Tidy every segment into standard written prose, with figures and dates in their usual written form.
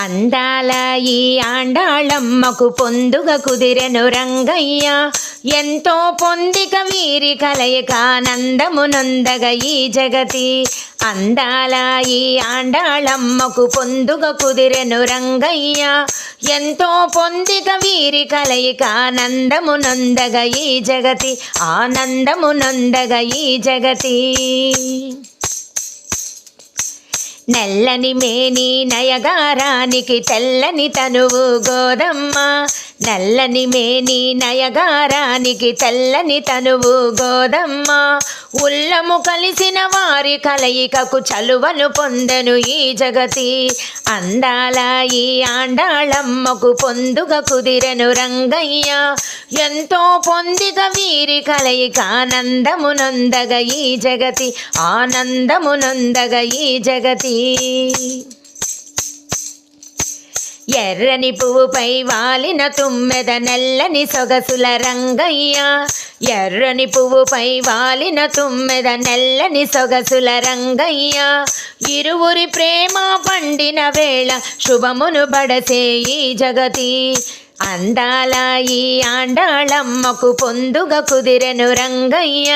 అందాల ఈ ఆండాళమ్మకు పొందుగ కుదిరెను రంగయ్య, ఎంతో పొందిక వీరి కలయిక ఆనందమునొందగ ఈ జగతి. అందాల ఈ ఆండాళమ్మకు పొందుగ కుదిరెను రంగయ్య, ఎంతో పొందిక వీరి కలయిక ఆనందమునొందగ ఈ జగతి, ఆనందమునొందగ ఈ జగతి. నల్లని మేని నయగారానికి తెల్లని తనువు గోదమ్మ, నల్లని మేని నయగారానికి తెల్లని తనువు గోదమ్మ, ఉల్లము కలిసిన వారి కలయికకు చలువను పొందెను ఈ జగతి. అందాల ఈ ఆండాళమ్మకు పొందుగ కుదిరెను రంగయ్య, ఎంతో పొందిక వీరి కలయిక ఆనందమునొందగ ఈ జగతి, ఆనందమునొందగ ఈ జగతి. ఎర్రని పువ్వుపై వాలిన తుమ్మెద నల్లని సొగసుల రంగయ్య, ఎర్రని పువ్వుపై వాలిన తుమ్మెద నల్లని సొగసుల రంగయ్య, ఇరువురి ప్రేమ పండిన వేళ శుభమును బడసే ఈ జగతి. అందాల ఈ ఆండాళమ్మకు పొందుగ కుదిరెను రంగయ్య,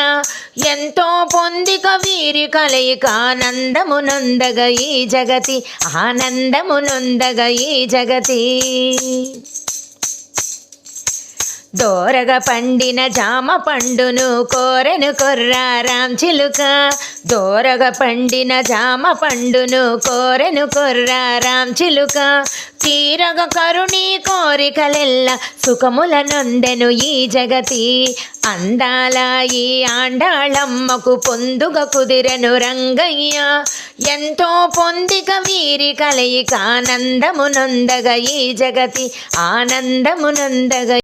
ఎంతో పొందిక వీరి కలయిక ఆనందమునొందగ ఈ జగతి, ఆనందమునొందగ ఈ జగతి. దోరగ పండిన జామ పండును కోరెను కొర్రారాం చిలుక, దోరగ పండిన జామ పండును కోరెను కొర్రారాం చిలుక, తీరగ కరుణీ కోరికలెల్ల సుఖముల నొందెను ఈ జగతి. అందాల ఈ ఆండాళమ్మకు పొందుగ కుదిరెను రంగయ్య, ఎంతో పొందిక వీరి కలయిక ఆనందమునొందగ ఈ జగతి, ఆనందమునొందగ